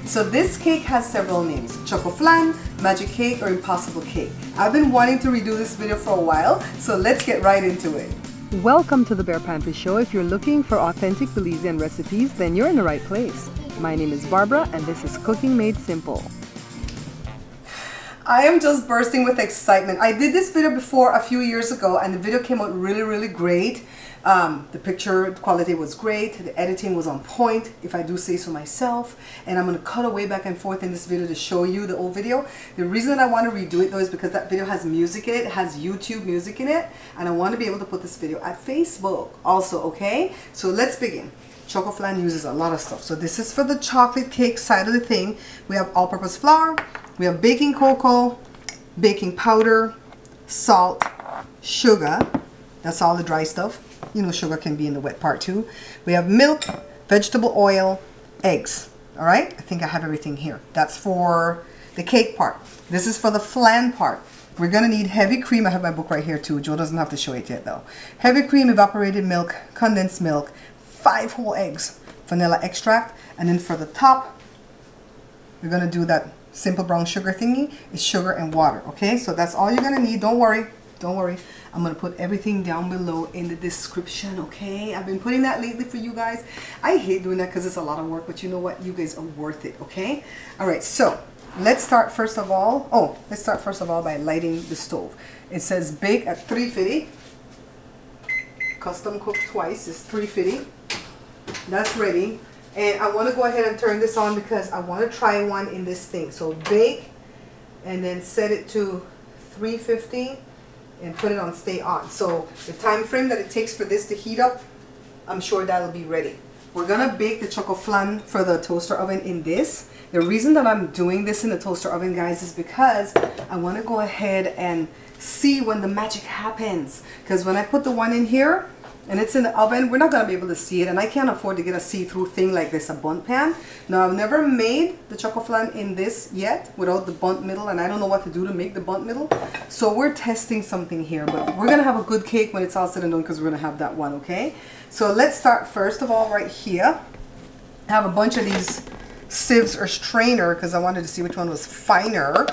So this cake has several names: Chocoflan, Magic Cake, or Impossible Cake. I've been wanting to redo this video for a while, so let's get right into it. Welcome to the Bear Pantry Show. If you're looking for authentic Belizean recipes, then you're in the right place. My name is Barbara and this is Cooking Made Simple. I am just bursting with excitement. I did this video before a few years ago and the video came out really great. The picture quality was great, the editing was on point, if I do say so myself, and I'm going to cut away back and forth in this video to show you the old video. The reason I want to redo it though is because that video has music in it, has YouTube music in it, and I want to be able to put this video at Facebook also, okay? So let's begin. Chocoflan uses a lot of stuff. So this is for the chocolate cake side of the thing. We have all-purpose flour, we have baking cocoa, baking powder, salt, sugar. That's all the dry stuff. You know, sugar can be in the wet part too. We have milk, vegetable oil, eggs. All right, I think I have everything here. That's for the cake part. This is for the flan part. We're gonna need heavy cream. I have my book right here too. Joe doesn't have to show it yet though. Heavy cream, evaporated milk, condensed milk, 5 whole eggs, vanilla extract, and then for the top, we're gonna do that simple brown sugar thingy. It's sugar and water. Okay, so that's all you're gonna need. Don't worry. Don't worry. I'm going to put everything down below in the description, okay? I've been putting that lately for you guys. I hate doing that because it's a lot of work, but you know what? You guys are worth it, okay? All right, so let's start first of all. Let's start first of all by lighting the stove. It says bake at 350. Custom cooked twice is 350. That's ready. And I want to go ahead and turn this on because I want to try one in this thing. So bake and then set it to 350. And put it on stay on. So the time frame that it takes for this to heat up, I'm sure that'll be ready. We're gonna bake the Chocoflan for the toaster oven in this. The reason that I'm doing this in the toaster oven, guys, is because I want to go ahead and see when the magic happens. Because when I put the one in here and it's in the oven, we're not gonna be able to see it, and I can't afford to get a see-through thing like this, a bunt pan. Now, I've never made the Chocoflan in this yet without the bunt middle, and I don't know what to do to make the bunt middle. So we're testing something here, but we're gonna have a good cake when it's all said and done because we're gonna have that one, okay? So let's start first of all right here. I have a bunch of these sieves or strainer because I wanted to see which one was finer.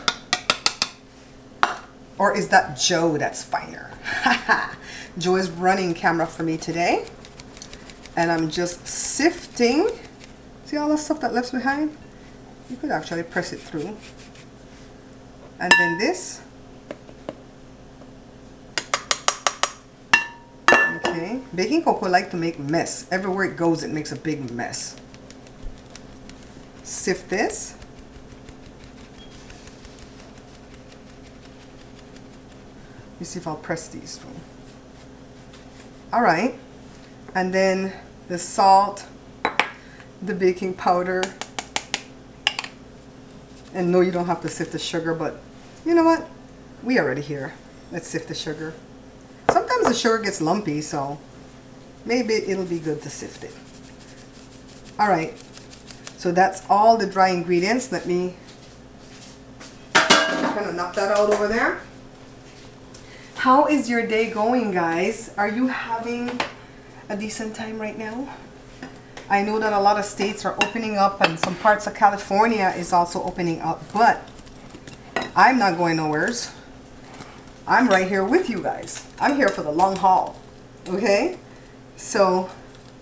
Or is that Joe that's finer? Joe is running camera for me today. And I'm just sifting. See all the stuff that left behind? You could actually press it through. And then this. Okay. Baking cocoa like to make mess. Everywhere it goes, it makes a big mess. Sift this. Let me see if I'll press these through. Alright, and then the salt, the baking powder, and no, you don't have to sift the sugar, but you know what? We are already here. Let's sift the sugar. Sometimes the sugar gets lumpy, so maybe it'll be good to sift it. Alright, so that's all the dry ingredients. Let me kind of knock that out over there. How is your day going, guys? Are you having a decent time right now? I know that a lot of states are opening up and some parts of California is also opening up, but I'm not going nowheres. I'm right here with you guys. I'm here for the long haul, okay? So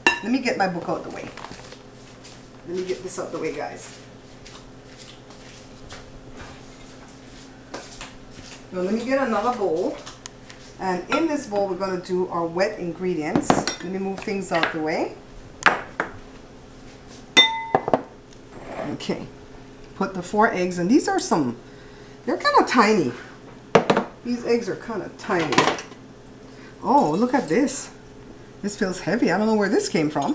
let me get my book out the way. Let me get this out the way, guys. Now let me get another bowl. And in this bowl, we're going to do our wet ingredients. Let me move things out the way. Okay. Put the 4 eggs, and these are they're kind of tiny. These eggs are kind of tiny. Oh, look at this. This feels heavy. I don't know where this came from.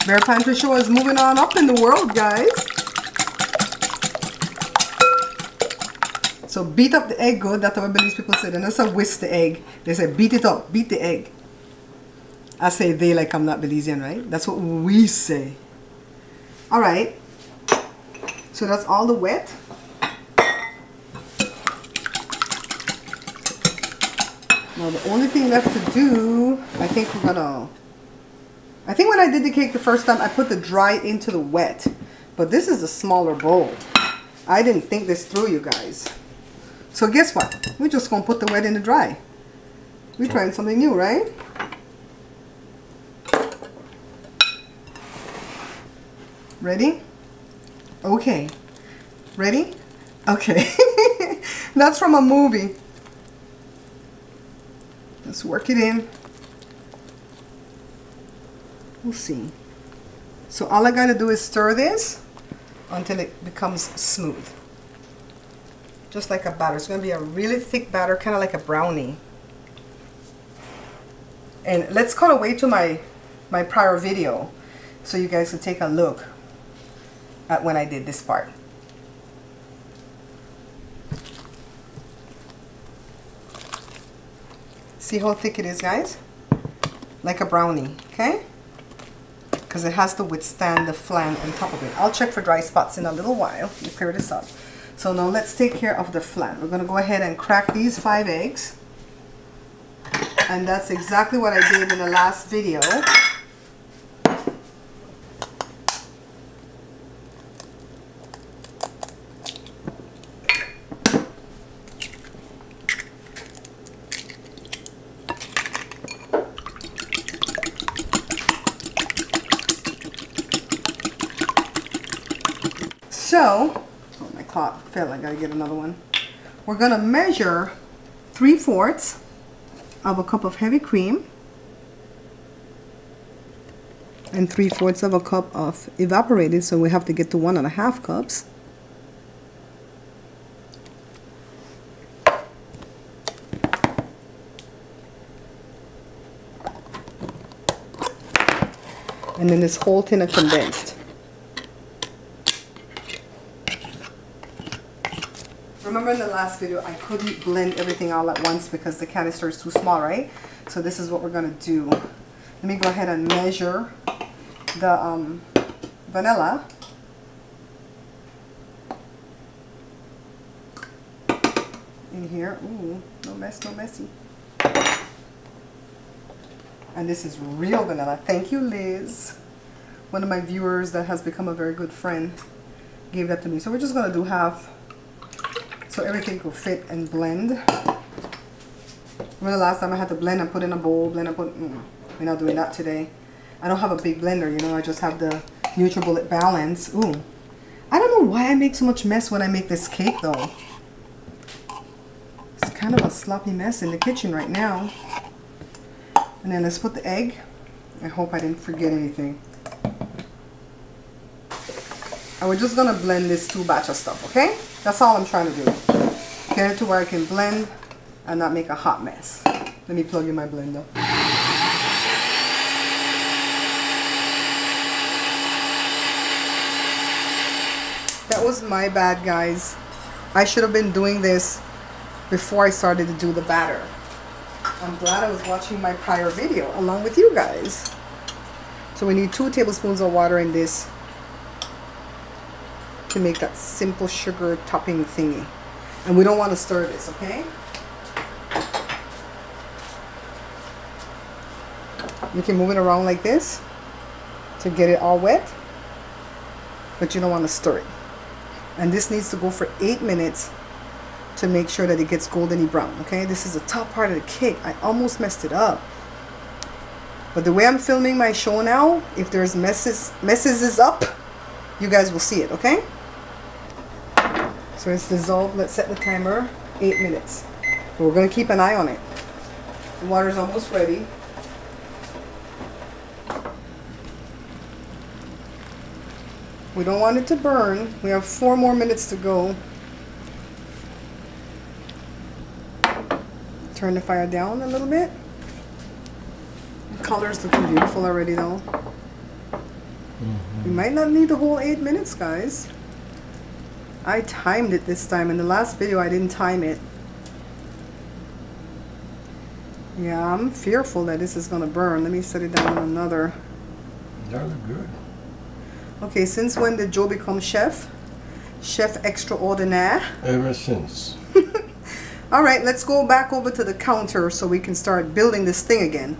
Bear Pantry Show is moving on up in the world, guys. So beat up the egg good. That's what Belize people say. They don't say whisk the egg. They say beat it up. Beat the egg. I say they like I'm not Belizean, right? That's what we say. Alright. So that's all the wet. Now the only thing left to do, I think we're gonna I think when I did the cake the first time, I put the dry into the wet. But this is a smaller bowl. I didn't think this through, you guys. So guess what? We're just going to put the wet in the dry. We're trying something new, right? Ready? Okay. Ready? Okay. That's from a movie. Let's work it in. We'll see. So all I gotta do is stir this until it becomes smooth. Just like a batter. It's gonna be a really thick batter, kind of like a brownie. And let's cut away to my prior video so you guys can take a look at when I did this part. See how thick it is, guys? Like a brownie, okay? Because it has to withstand the flan on top of it. I'll check for dry spots in a little while. You clear this up. So now let's take care of the flan. We're going to go ahead and crack these 5 eggs. And that's exactly what I did in the last video. So, oh, my clock fell, I gotta get another one. We're gonna measure 3/4 of a cup of heavy cream and 3/4 of a cup of evaporated, so we have to get to 1.5 cups. And then this whole tin of condensed. Remember in the last video, I couldn't blend everything all at once because the canister is too small, right? So this is what we're going to do. Let me go ahead and measure the vanilla. In here. Ooh, no mess, no messy. And this is real vanilla. Thank you, Liz. One of my viewers that has become a very good friend gave that to me. So we're just going to do half, so everything will fit and blend. Remember the last time I had to blend and put in a bowl, blend and put, we're not doing that today. I don't have a big blender, you know, I just have the NutriBullet Balance. Ooh, I don't know why I make so much mess when I make this cake though. It's kind of a sloppy mess in the kitchen right now. And then let's put the egg. I hope I didn't forget anything. And we're just gonna blend this 2 batch of stuff, okay? That's all I'm trying to do. Get it to where I can blend and not make a hot mess. Let me plug in my blender. That was my bad, guys. I should have been doing this before I started to do the batter. I'm glad I was watching my prior video along with you guys. So we need 2 tablespoons of water in this to make that simple sugar topping thingy. And we don't want to stir this, okay? You can move it around like this to get it all wet, but you don't want to stir it. And this needs to go for 8 minutes to make sure that it gets goldeny brown, okay? This is the top part of the cake. I almost messed it up. But the way I'm filming my show now, if there's messes is up, you guys will see it, okay? So it's dissolved. Let's set the timer 8 minutes. But we're going to keep an eye on it. The water's almost ready. We don't want it to burn. We have 4 more minutes to go. Turn the fire down a little bit. The color's looking beautiful already though. We might not need the whole 8 minutes, guys. I timed it this time. In the last video I didn't time it. Yeah, I'm fearful that this is going to burn. Let me set it down on another. That look good. Okay, since when did Joe become chef? Chef extraordinaire? Ever since. All right, let's go back over to the counter so we can start building this thing again.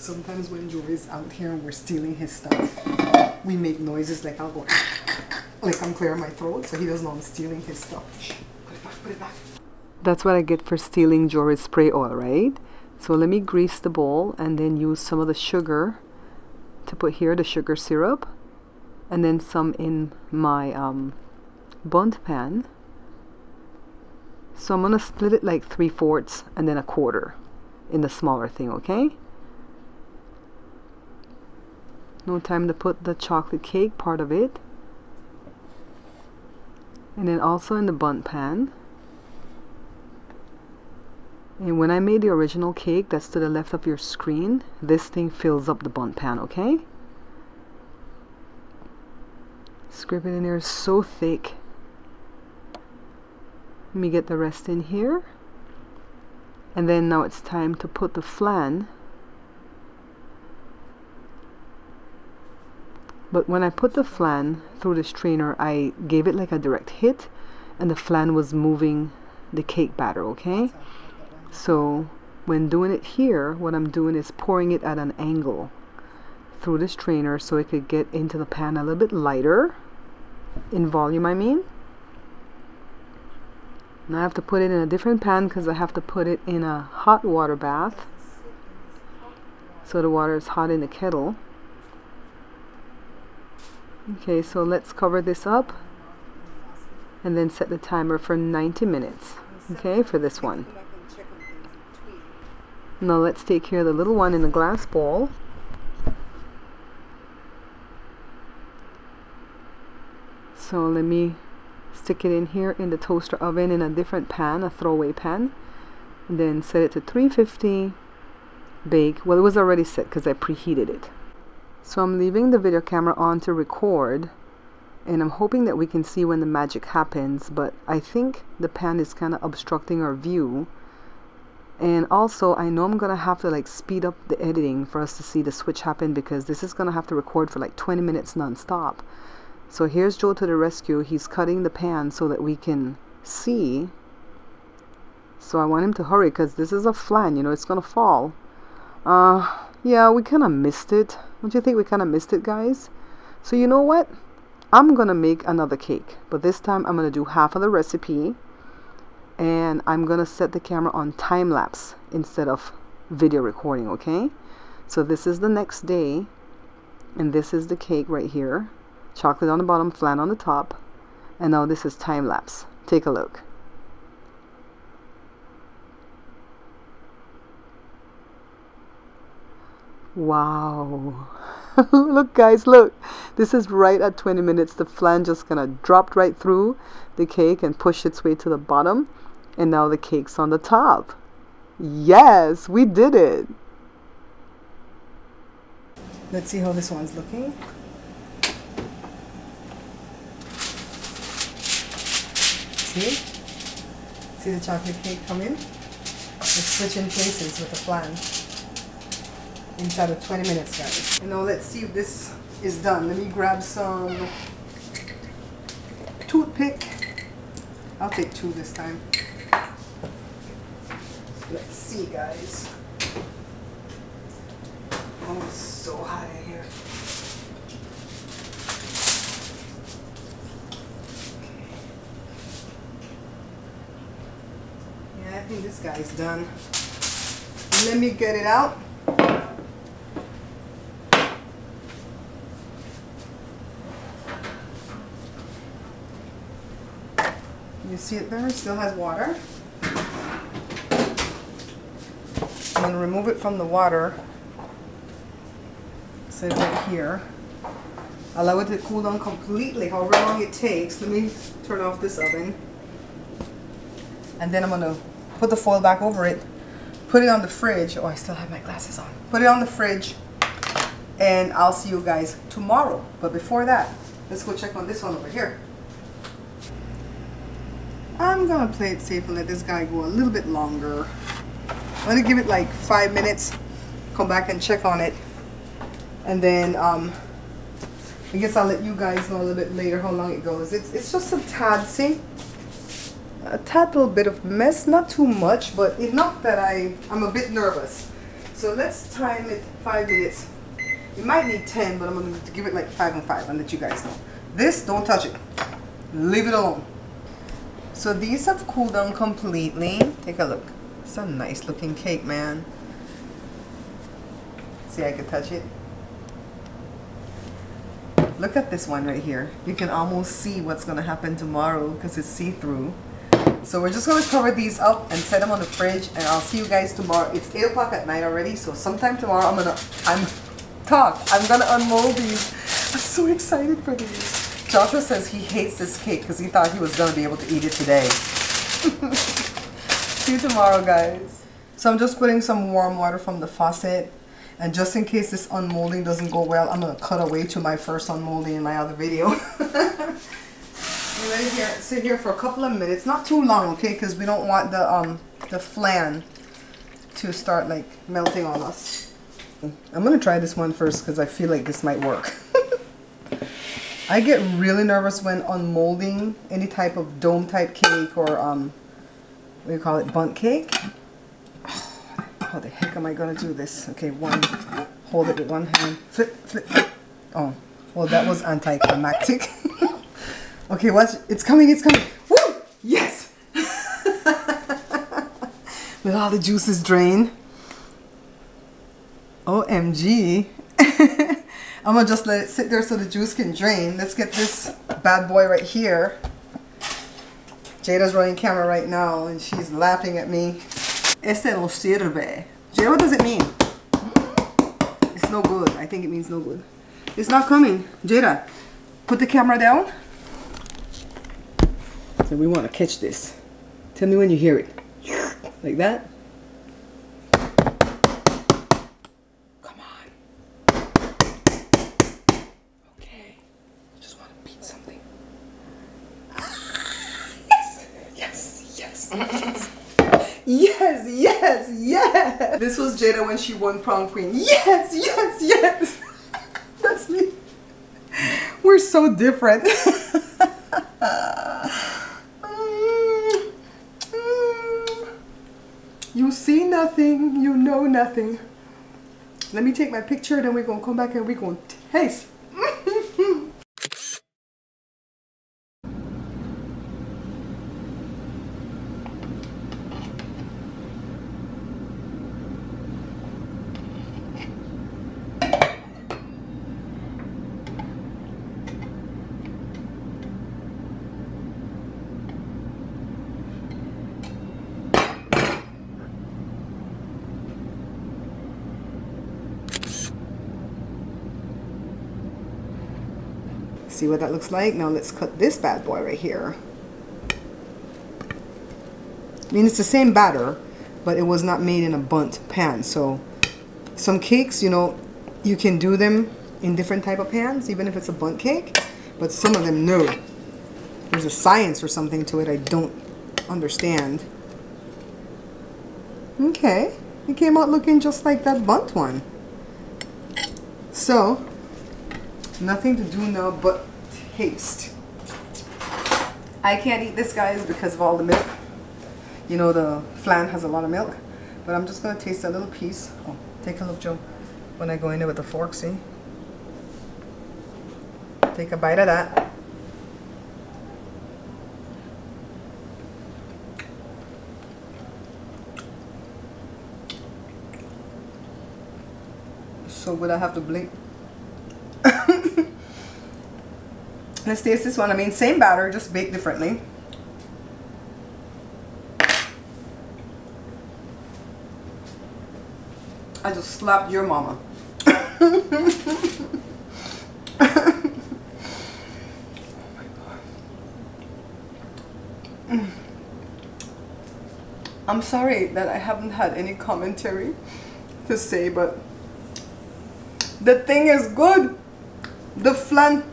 Sometimes when Joey's out here and we're stealing his stuff, we make noises like I'll go like I'm clearing my throat, so he doesn't know I'm stealing his stuff. Shh, put it back, put it back. That's what I get for stealing Jory's spray oil, right? So let me grease the bowl and then use some of the sugar to put here, the sugar syrup, and then some in my bundt pan. So I'm gonna split it like 3/4 and then 1/4 in the smaller thing, okay? No time to put the chocolate cake part of it. And then also in the bundt pan. And when I made the original cake that's to the left of your screen, this thing fills up the bundt pan, okay? Scrape it in there so thick. Let me get the rest in here. And then now it's time to put the flan. But when I put the flan through the strainer, I gave it like a direct hit, and the flan was moving the cake batter, okay? So when doing it here, what I'm doing is pouring it at an angle through the strainer so it could get into the pan a little bit lighter in volume, I mean. Now I have to put it in a different pan because I have to put it in a hot water bath. So the water is hot in the kettle. Okay, so let's cover this up and then set the timer for 90 minutes, okay, for this one. Now let's take care of the little one in the glass bowl. So let me stick it in here in the toaster oven in a different pan, a throwaway pan, and then set it to 350, bake. Well, it was already set because I preheated it. So I'm leaving the video camera on to record, and I'm hoping that we can see when the magic happens, but I think the pan is kind of obstructing our view. And also I know I'm gonna have to like speed up the editing for us to see the switch happen, because this is gonna have to record for like 20 minutes non-stop. So here's Joe to the rescue. He's cutting the pan so that we can see. So I want him to hurry because this is a flan, you know, it's gonna fall. Yeah, we kind of missed it. Don't you think we kind of missed it, guys? So you know what? I'm gonna make another cake, but this time I'm gonna do half of the recipe, and I'm gonna set the camera on time-lapse instead of video recording, okay? So this is the next day, and this is the cake right here. Chocolate on the bottom, flan on the top, and now this is time-lapse. Take a look. Wow. Look, guys, look. This is right at 20 minutes. The flan just kind of dropped right through the cake and pushed its way to the bottom, and now the cake's on the top. Yes, we did it. Let's see how this one's looking. See the chocolate cake come in? Let's switch in places with the flan. Inside of 20 minutes, guys. And now let's see if this is done. Let me grab some toothpick. I'll take 2 this time. Let's see, guys. Oh, it's so hot in here. Yeah, I think this guy's done. Let me get it out. You see it there? It still has water. I'm going to remove it from the water. Set it right here. Allow it to cool down completely, however long it takes. Let me turn off this oven. And then I'm going to put the foil back over it. Put it on the fridge. Oh, I still have my glasses on. Put it on the fridge. And I'll see you guys tomorrow. But before that, let's go check on this one over here. I'm gonna play it safe and let this guy go a little bit longer. I'm gonna give it like 5 minutes, come back and check on it, and then I guess I'll let you guys know a little bit later how long it goes. It's just a tad, see? A tad little bit of mess, not too much, but enough that I'm a bit nervous. So let's time it 5 minutes. You might need 10, but I'm going to give it like 5 and 5 and let you guys know. This, don't touch it. Leave it alone. So these have cooled down completely. Take a look. It's a nice looking cake, man. See, I can touch it. Look at this one right here. You can almost see what's going to happen tomorrow because it's see-through. So we're just going to cover these up and set them on the fridge, and I'll see you guys tomorrow. It's 8 o'clock at night already, so sometime tomorrow I'm gonna unmold these. I'm so excited for these. Joshua says he hates this cake because he thought he was gonna be able to eat it today. See you tomorrow, guys. So I'm just putting some warm water from the faucet, and just in case this unmolding doesn't go well, I'm gonna cut away to my first unmolding in my other video. Let it sit here for a couple of minutes, not too long, okay? Because we don't want the flan to start like melting on us. I'm gonna try this one first because I feel like this might work. I get really nervous when unmolding any type of dome type cake or what do you call it, bundt cake. How the heck am I gonna do this? Okay, hold it with one hand, flip, flip. Oh, well that was anticlimactic. Okay, watch. It's coming, it's coming. Woo! Yes! With all the juices drained. OMG. I'm gonna just let it sit there so the juice can drain. Let's get this bad boy right here. Jada's running camera right now and she's laughing at me. Este no sirve. Jada, what does it mean? It's no good. I think it means no good. It's not coming. Jada, put the camera down. So we want to catch this. Tell me when you hear it. Like that. Come on. Okay. Just want to beat something. Yes! Yes! Yes! Yes! Yes! Yes! Yes! This was Jada when she won prom queen. Yes! Yes! Yes! That's me. We're so different. You see nothing, you know nothing. Let me take my picture, then we're gonna come back and we're gonna taste. See what that looks like? Now let's cut this bad boy right here. I mean, it's the same batter, but it was not made in a bundt pan. So some cakes, you know, you can do them in different type of pans, even if it's a bundt cake, but some of them, no. There's a science or something to it I don't understand. Okay, it came out looking just like that bundt one. So nothing to do now but taste. I can't eat this, guys, because of all the milk. You know, the flan has a lot of milk. But I'm just going to taste a little piece. Oh, take a look, Joe. When I go in there with the fork, see? Take a bite of that. So good I have to blink. Let's taste this one. I mean, same batter, just baked differently. I just slapped your mama. Oh my God. I'm sorry that I haven't had any commentary to say, but the thing is good. The flan,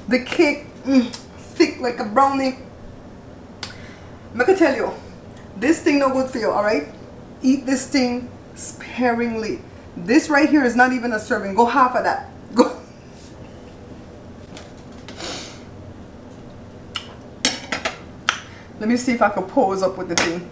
the cake, thick like a brownie. I'm gonna tell you, this thing no good for you, alright? Eat this thing sparingly. This right here is not even a serving. Go half of that. Go. Let me see if I can pose up with the thing.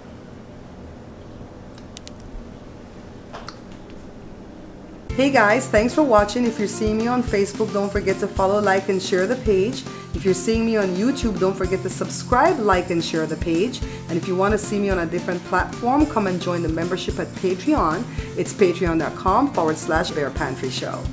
Hey guys, thanks for watching. If you're seeing me on Facebook, don't forget to follow, like, and share the page. If you're seeing me on YouTube, don't forget to subscribe, like, and share the page. And if you want to see me on a different platform, come and join the membership at Patreon. It's patreon.com/Bear Pantry Show.